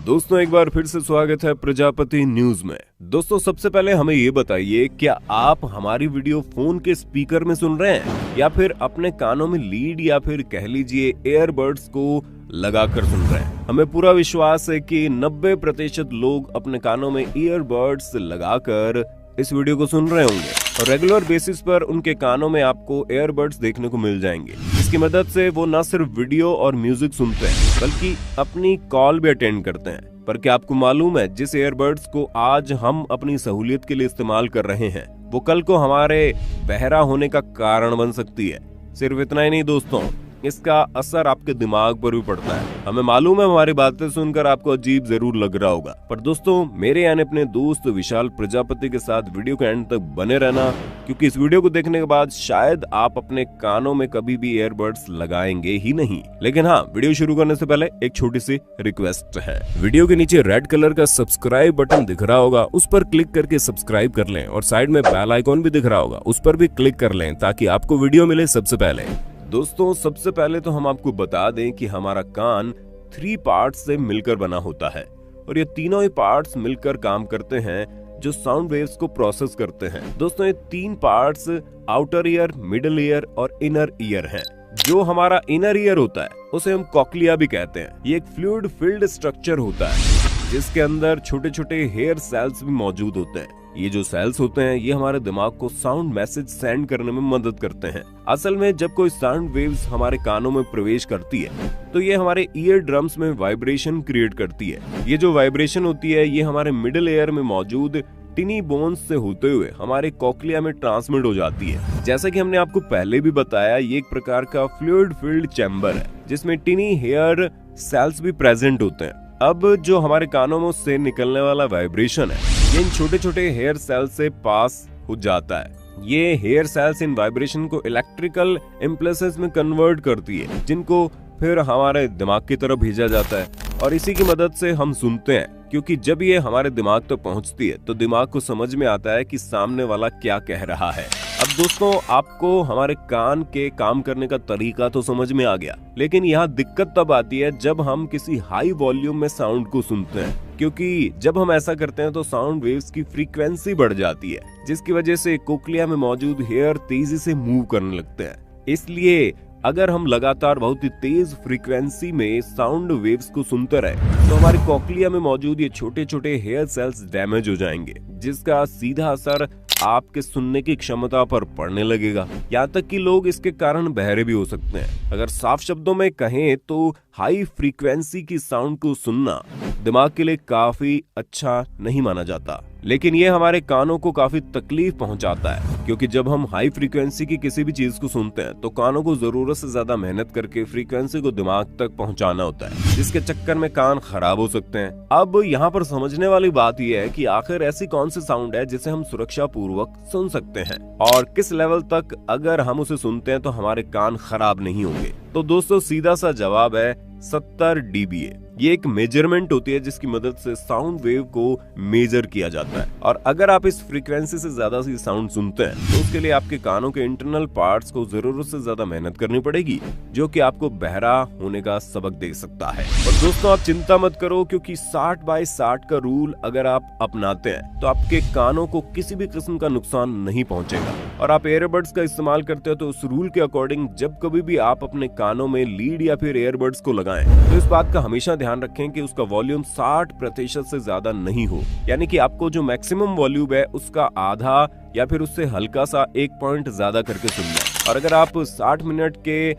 दोस्तों एक बार फिर से स्वागत है प्रजापति न्यूज में। दोस्तों सबसे पहले हमें ये बताइए, क्या आप हमारी वीडियो फोन के स्पीकर में सुन रहे हैं या फिर अपने कानों में लीड या फिर कह लीजिए ईयरबड्स को लगाकर सुन रहे हैं? हमें पूरा विश्वास है कि 90% लोग अपने कानों में ईयरबड्स लगाकर इस वीडियो को सुन रहे होंगे और रेगुलर बेसिस पर उनके कानों में आपको ईयरबड्स देखने को मिल जाएंगे। इसकी मदद से वो न सिर्फ वीडियो और म्यूजिक सुनते हैं बल्कि अपनी कॉल भी अटेंड करते हैं। पर क्या आपको मालूम है, जिस ईयरबड्स को आज हम अपनी सहूलियत के लिए इस्तेमाल कर रहे हैं वो कल को हमारे बहरा होने का कारण बन सकती है। सिर्फ इतना ही नहीं दोस्तों, इसका असर आपके दिमाग पर भी पड़ता है। हमें मालूम है हमारी बातें सुनकर आपको अजीब जरूर लग रहा होगा, पर दोस्तों मेरे यानी अपने दोस्त विशाल प्रजापति के साथ वीडियो के एंड तक बने रहना, क्योंकि इस वीडियो को देखने के बाद शायद आप अपने कानों में कभी भी ईयरबड्स लगाएंगे ही नहीं। लेकिन हाँ, वीडियो शुरू करने से पहले एक छोटी सी रिक्वेस्ट है। वीडियो के नीचे रेड कलर का सब्सक्राइब बटन दिख रहा होगा, उस पर क्लिक करके सब्सक्राइब कर लें और साइड में बेल आइकॉन भी दिख रहा होगा, उस पर भी क्लिक कर लें ताकि आपको वीडियो मिले सबसे पहले। दोस्तों सबसे पहले तो हम आपको बता दें कि हमारा कान 3 पार्ट्स से मिलकर बना होता है और ये तीनों ही पार्ट्स मिलकर काम करते हैं जो साउंड वेव्स को प्रोसेस करते हैं। दोस्तों ये 3 parts outer ear, middle ear और इनर ईयर हैं। जो हमारा इनर ईयर होता है उसे हम कॉक्लिया भी कहते हैं। ये एक फ्लूइड फिल्ड स्ट्रक्चर होता है जिसके अंदर छोटे छोटे हेयर सेल्स भी मौजूद होते हैं। ये जो सेल्स होते हैं ये हमारे दिमाग को साउंड मैसेज सेंड करने में मदद करते हैं। असल में जब कोई साउंड वेव्स हमारे कानों में प्रवेश करती है तो ये हमारे ईयर ड्रम्स में वाइब्रेशन क्रिएट करती है। ये जो वाइब्रेशन होती है ये हमारे मिडिल ईयर में मौजूद टिनी बोन्स से होते हुए हमारे कॉक्लिया में ट्रांसमिट हो जाती है। जैसा कि हमने आपको पहले भी बताया, ये एक प्रकार का फ्लूइड फिल्ड चैम्बर है जिसमें टिनी हेयर सेल्स भी प्रेजेंट होते हैं। अब जो हमारे कानों में से निकलने वाला वाइब्रेशन है ये इन छोटे छोटे हेयर सेल से पास हो जाता है। ये हेयर सेल्स इन वाइब्रेशन को इलेक्ट्रिकल इम्पल्सेस में कन्वर्ट करती है, जिनको फिर हमारे दिमाग की तरफ भेजा जाता है और इसी की मदद से हम सुनते हैं। क्योंकि जब ये हमारे दिमाग तक पहुंचती है तो दिमाग को समझ में आता है कि सामने वाला क्या कह रहा है। अब दोस्तों आपको हमारे कान के काम करने का तरीका तो समझ में आ गया, लेकिन यहाँ दिक्कत तब आती है जब हम किसी हाई वॉल्यूम में साउंड को सुनते हैं, क्योंकि जब हम ऐसा करते हैं तो साउंड वेव्स की फ्रीक्वेंसी बढ़ जाती है जिसकी वजह से कोक्लिया में मौजूद हेयर तेजी से मूव करने लगते हैं। इसलिए अगर हम लगातार बहुत ही तेज फ्रीक्वेंसी में साउंड वेव्स को सुनते रहे तो हमारे कॉक्लिया में मौजूद ये छोटे छोटे हेयर सेल्स डैमेज हो जाएंगे, जिसका सीधा असर आपके सुनने की क्षमता पर पड़ने लगेगा। यहाँ तक कि लोग इसके कारण बहरे भी हो सकते हैं। अगर साफ शब्दों में कहें तो हाई फ्रीक्वेंसी की साउंड को सुनना दिमाग के लिए काफी अच्छा नहीं माना जाता, लेकिन ये हमारे कानों को काफी तकलीफ पहुंचाता है, क्योंकि जब हम हाई फ्रीक्वेंसी की किसी भी चीज को सुनते हैं तो कानों को जरूरत से ज्यादा मेहनत करके फ्रीक्वेंसी को दिमाग तक पहुंचाना होता है, जिसके चक्कर में कान खराब हो सकते हैं। अब यहाँ पर समझने वाली बात यह है कि आखिर ऐसी कौन सी साउंड है जिसे हम सुरक्षा पूर्वक सुन सकते हैं और किस लेवल तक अगर हम उसे सुनते हैं तो हमारे कान खराब नहीं होंगे। तो दोस्तों सीधा सा जवाब है 70 dBA। ये एक मेजरमेंट होती है जिसकी मदद से साउंड वेव को मेजर किया जाता है, और अगर आप इस फ्रीक्वेंसी से ज्यादा सी साउंड सुनते हैं तो उसके लिए आपके कानों के इंटरनल पार्ट्स को जरूरत से ज्यादा मेहनत करनी पड़ेगी, जो कि आपको बहरा होने का सबक दे सकता है। और दोस्तों आप चिंता मत करो, क्योंकि 60/60 का रूल अगर आप अपनाते हैं तो आपके कानों को किसी भी किस्म का नुकसान नहीं पहुंचेगा। और आप ईयरबड्स का इस्तेमाल करते हो तो उस रूल के अकॉर्डिंग जब कभी भी आप अपने कानों में लीड या फिर ईयरबड्स को लगाएं तो इस बात का हमेशा ध्यान रखें कि उसका वॉल्यूम 60% से ज्यादा नहीं हो, यानी कि आपको जो मैक्सिमम वॉल्यूम है उसका आधा या फिर उससे हल्का सा 1 पॉइंट ज्यादा करके सुनना है। और अगर आप 60 मिनट के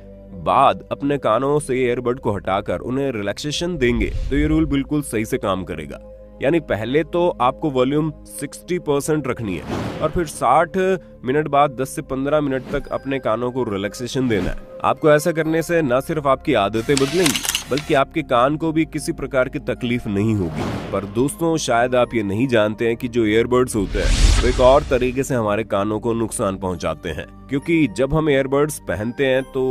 बाद अपने कानों से ईयरबड को हटाकर उन्हें रिलैक्सेशन देंगे तो ये रूल बिल्कुल सही से काम करेगा। यानी पहले तो आपको वॉल्यूम 60% रखनी है और फिर 60 मिनट बाद 10 से 15 मिनट तक अपने कानों को रिलैक्सेशन देना है। आपको ऐसा करने से न सिर्फ आपकी आदतें बदलेंगी बल्कि आपके कान को भी किसी प्रकार की तकलीफ नहीं होगी। पर दोस्तों शायद आप ये नहीं जानते हैं कि जो ईयरबड्स होते हैं वो एक और तरीके से हमारे कानों को नुकसान पहुंचाते हैं, क्योंकि जब हम ईयरबड्स पहनते हैं तो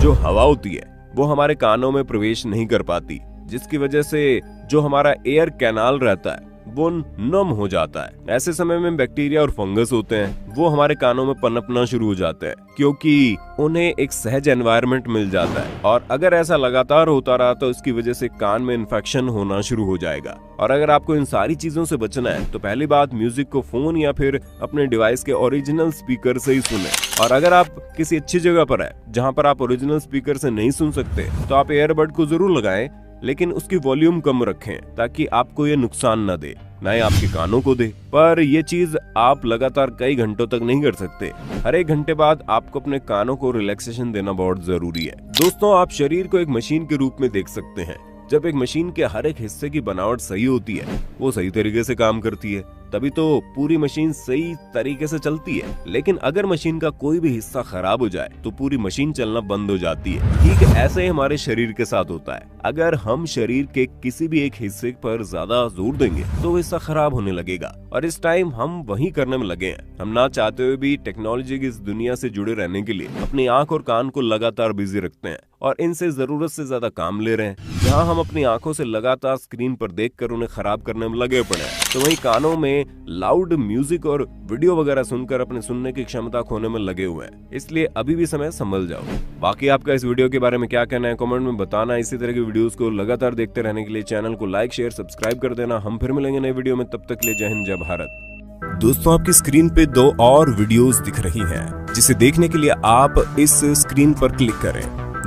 जो हवा होती है वो हमारे कानों में प्रवेश नहीं कर पाती, जिसकी वजह से जो हमारा एयर कैनाल रहता है वो नम हो जाता है। ऐसे समय में बैक्टीरिया और फंगस होते हैं, वो हमारे कानों में पनपना शुरू हो जाते हैं क्योंकि उन्हें एक सहज एनवायरनमेंट मिल जाता है। और अगर ऐसा लगातार होता रहा तो इसकी वजह से कान में इन्फेक्शन होना शुरू हो जाएगा। और अगर आपको इन सारी चीजों से बचना है तो पहली बात, म्यूजिक को फोन या फिर अपने डिवाइस के ओरिजिनल स्पीकर से ही सुने। और अगर आप किसी अच्छी जगह पर है जहां पर आप ओरिजिनल स्पीकर से नहीं सुन सकते तो आप ईयरबड को जरूर लगाएं, लेकिन उसकी वॉल्यूम कम रखें ताकि आपको ये नुकसान न दे, ना ही आपके कानों को दे। पर ये चीज आप लगातार कई घंटों तक नहीं कर सकते। हर एक घंटे बाद आपको अपने कानों को रिलैक्सेशन देना बहुत जरूरी है। दोस्तों, आप शरीर को एक मशीन के रूप में देख सकते हैं। जब एक मशीन के हर एक हिस्से की बनावट सही होती है, वो सही तरीके से काम करती है, तभी तो पूरी मशीन सही तरीके से चलती है। लेकिन अगर मशीन का कोई भी हिस्सा खराब हो जाए तो पूरी मशीन चलना बंद हो जाती है। ठीक ऐसे ही हमारे शरीर के साथ होता है। अगर हम शरीर के किसी भी एक हिस्से पर ज्यादा जोर देंगे तो वो हिस्सा खराब होने लगेगा, और इस टाइम हम वही करने में लगे हैं। हम ना चाहते हुए भी टेक्नोलॉजी की इस दुनिया से जुड़े रहने के लिए अपनी आंख और कान को लगातार बिजी रखते हैं और इनसे जरूरत से ज्यादा काम ले रहे हैं। जहाँ हम अपनी आंखों से लगातार स्क्रीन पर देखकर उन्हें खराब करने में लगे पड़े हैं, तो वहीं कानों में लाउड म्यूजिक और वीडियो वगैरह सुनकर अपने सुनने की क्षमता खोने में लगे हुए हैं। इसलिए अभी भी समय संभल जाओ। बाकी आपका इस वीडियो के बारे में क्या कहना है कमेंट में बताना। इसी तरह की वीडियोस को लगातार देखते रहने के लिए चैनल को लाइक, शेयर, सब्सक्राइब कर देना। हम फिर मिलेंगे नए वीडियो में, तब तक के लिए जय हिंद, जय भारत। दोस्तों, आपकी स्क्रीन पे 2 और वीडियोस दिख रही हैं, जिसे देखने के लिए आप इस स्क्रीन पर क्लिक करें।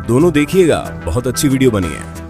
दोनों देखिएगा, बहुत अच्छी वीडियो बनी है।